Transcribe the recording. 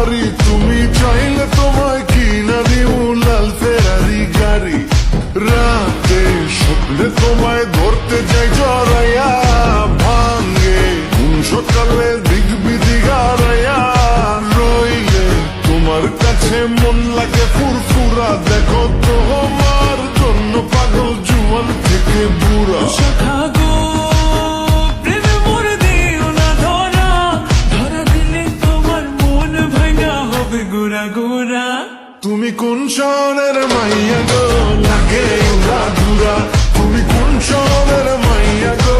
পারি, তুমি চাইলে তোমায় কিনা দিও লাল ফেরারি গাড়ি। রাতে স্বপ্নে তোমায় ধরতে যাই জড়াইয়া, ভাঙে কোন সকালে দিক বিধি গাড়াইয়া। রইলে তোমার কাছে মন লাগে ফুরফুরা, দেখো তোমার জন্য পাগল জুয়ান থেকে বুড়া। শাখা গো প্রেমে মোর দিও না ধরা, ধরা দিলে তোমার মন ভাঙা হবে গোরা গোরা। তুমি কোন শহরের মাইয়া গো, লাগে উড়া ধুরা। তুমি কোন শহরের মাইয়া গো,